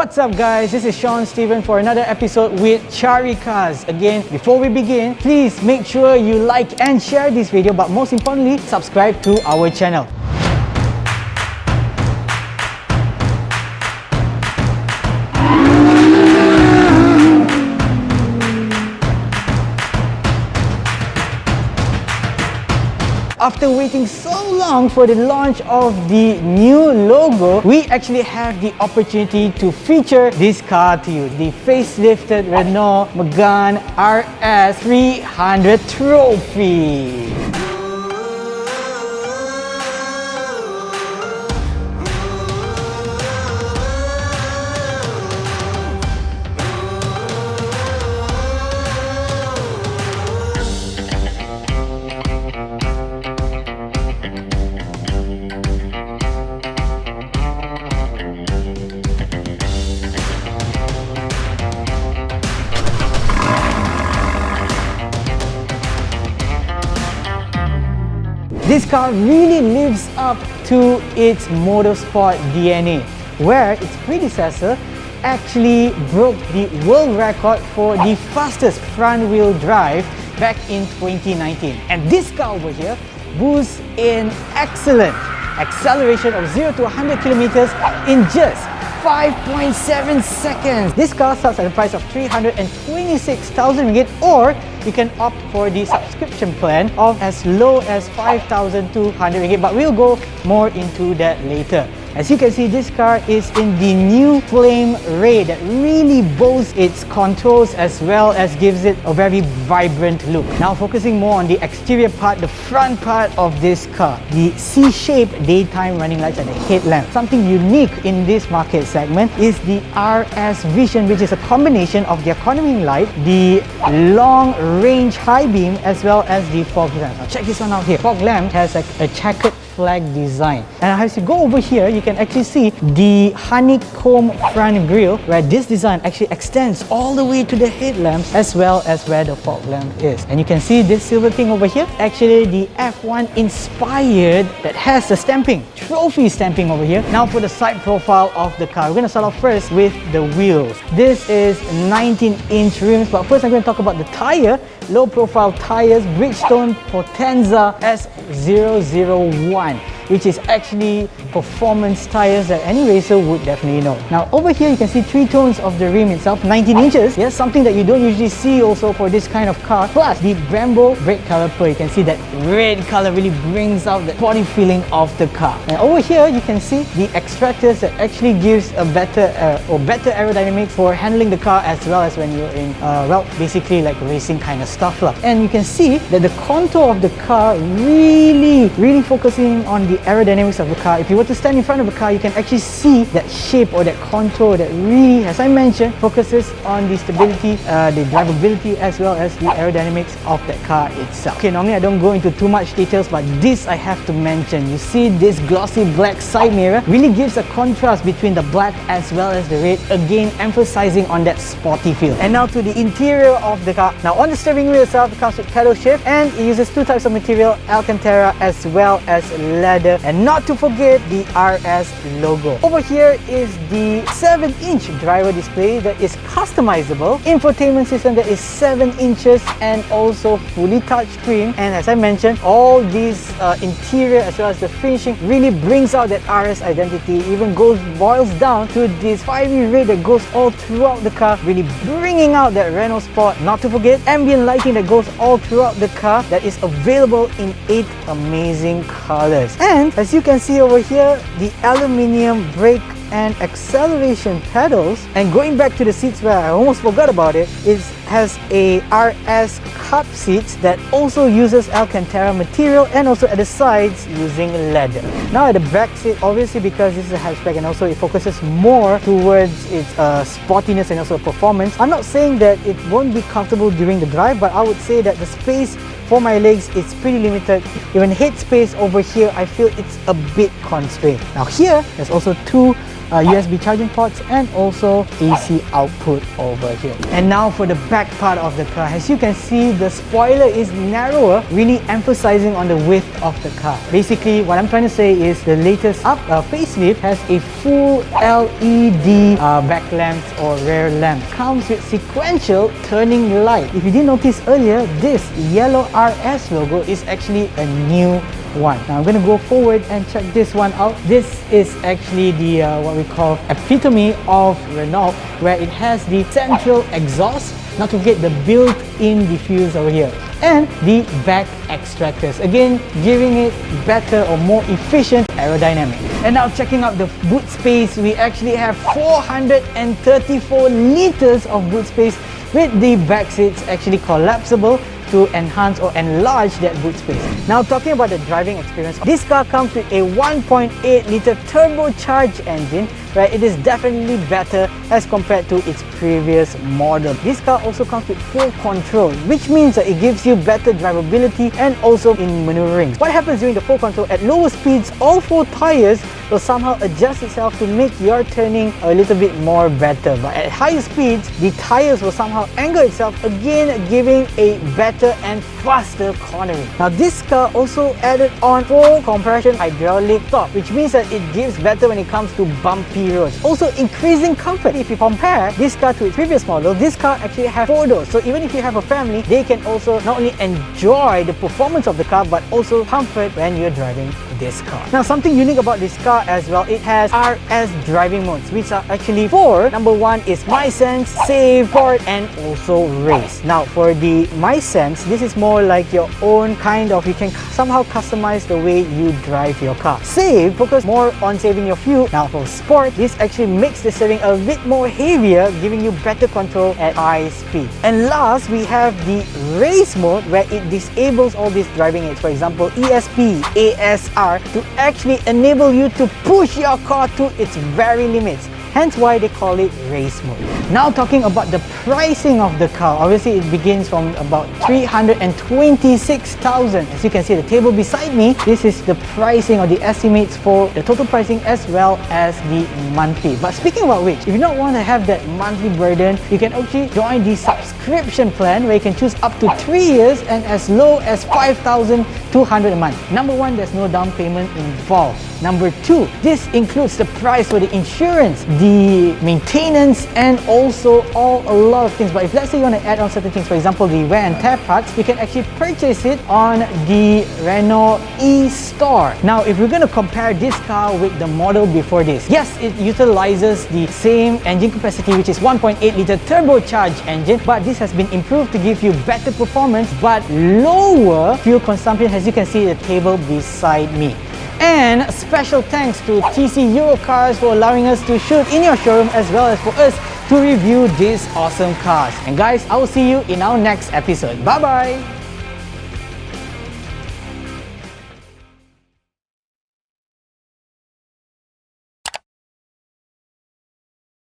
What's up guys, this is Sean Steven for another episode with Caricarz. Again, before we begin, please make sure you like and share this video, but most importantly, subscribe to our channel. After waiting so long for the launch of the new logo, we actually have the opportunity to feature this car to you, the facelifted Renault Megane RS 300 Trophy. This car really lives up to its motorsport DNA, where its predecessor actually broke the world record for the fastest front-wheel drive back in 2019. And this car over here boasts an excellent acceleration of 0 to 100 kilometers in just 5.7 seconds. This car starts at a price of 326,000 ringgit, or you can opt for the subscription plan of as low as 5,200 ringgit, but we'll go more into that later. As you can see, this car is in the new Flame Red that really boasts its controls as well as gives it a very vibrant look. Now focusing more on the exterior part, the front part of this car, the C-shaped daytime running lights at the headlamp. Something unique in this market segment is the RS Vision, which is a combination of the economy light, the long range high beam, as well as the fog lamp. Now check this one out here. Fog lamp has a checkered flag design, and as you go over here, you can actually see the honeycomb front grille, where this design actually extends all the way to the headlamps as well as where the fog lamp is. And you can see this silver thing over here, actually the F1 inspired, that has the stamping, trophy stamping over here. Now for the side profile of the car, we're going to start off first with the wheels. This is 19-inch rims, but first I'm going to talk about the tire. Low profile tires, Bridgestone Potenza S001, which is actually performance tires that any racer would definitely know. Now over here you can see three tones of the rim itself, 19 inches. Yes, something that you don't usually see also for this kind of car. Plus the Brembo brake caliper, you can see that red color really brings out the body feeling of the car. And over here you can see the extractors that actually gives a better aerodynamics for handling the car, as well as when you're in well, basically like racing kind of stuff lah. And you can see that the contour of the car really focusing on the aerodynamics of the car. If you were to stand in front of the car, you can actually see that shape or that contour that really, as I mentioned, focuses on the stability, the drivability, as well as the aerodynamics of that car itself. Okay, normally I don't go into too much details, but this I have to mention. You see this glossy black side mirror really gives a contrast between the black as well as the red, again emphasizing on that sporty feel. And now to the interior of the car. Now on the steering wheel itself, it comes with pedal shift, and it uses two types of material, Alcantara as well as leather. And not to forget the RS logo. Over here is the 7-inch driver display that is customizable, infotainment system that is 7 inches and also fully touchscreen. And as I mentioned, all these interior as well as the finishing really brings out that RS identity, even boils down to this 5E red that goes all throughout the car, really bringing out that Renault Sport. Not to forget ambient lighting that goes all throughout the car, that is available in 8 amazing colors. And as you can see over here, the aluminium brake and acceleration pedals. And going back to the seats, where I almost forgot about it, has a RS cup seats that also uses Alcantara material, and also at the sides using leather. Now at the back seat, obviously because this is a hatchback and also it focuses more towards its sportiness and also performance, I'm not saying that it won't be comfortable during the drive, but I would say that the space for my legs is pretty limited. Even head space over here, I feel it's a bit constrained. Now here, there's also two USB charging ports and also AC output over here. And now for the back part of the car. As you can see, the spoiler is narrower, really emphasizing on the width of the car. Basically, what I'm trying to say is the latest facelift has a full LED back lamps or rear lamps. Comes with sequential turning light. If you didn't notice earlier, this yellow RS logo is actually a new one. Now I'm going to go forward and check this one out. This is actually the what we call epitome of Renault, where it has the central exhaust, not to forget the built-in diffuse over here, and the back extractors, again giving it better or more efficient aerodynamics. And now checking out the boot space, we actually have 434 liters of boot space, with the back seats actually collapsible to enhance or enlarge that boot space. Now talking about the driving experience, this car comes with a 1.8 litre turbocharged engine, where it is definitely better as compared to its previous model. This car also comes with full control, which means that it gives you better drivability and also in maneuvering. What happens during the full control, at lower speeds, all 4 tyres will somehow adjust itself to make your turning a little bit more better. But at higher speeds, the tyres will somehow angle itself, again giving a better and faster cornering. Now this car also added on full compression hydraulic top, which means that it gives better when it comes to bumpy roads. Also increasing comfort. If you compare this car to its previous model, this car actually has 4 doors. So even if you have a family, they can also not only enjoy the performance of the car, but also comfort when you're driving this car. Now something unique about this car as well, it has RS driving modes, which are actually 4. Number 1 is My Sense, Save, Sport, and also Race. Now for the My Sense, this is more like your own kind of, you can somehow customize the way you drive your car. Save, focus more on saving your fuel. Now for Sport, this actually makes the steering a bit more heavier, giving you better control at high speed. And last, we have the Race mode, where it disables all these driving aids, for example ESP, ASR, to actually enable you to push your car to its very limits. Hence why they call it race mode. Now talking about the pricing of the car, obviously it begins from about 326,000. As you can see, the table beside me, this is the pricing or the estimates for the total pricing as well as the monthly. But speaking about which, if you don't want to have that monthly burden, you can actually join the subscription plan, where you can choose up to 3 years and as low as 5,200 a month. Number 1, there's no down payment involved. Number 2, this includes the price for the insurance, the maintenance, and also a lot of things. But if let's say you want to add on certain things, for example the wear and tear parts, you can actually purchase it on the Renault e-store. Now if we're going to compare this car with the model before this, yes, it utilizes the same engine capacity, which is 1.8 litre turbocharged engine, but this has been improved to give you better performance but lower fuel consumption, as you can see the table beside me. And special thanks to TC Caricarz for allowing us to shoot in your showroom, as well as for us to review these awesome cars. And guys, I will see you in our next episode. Bye bye!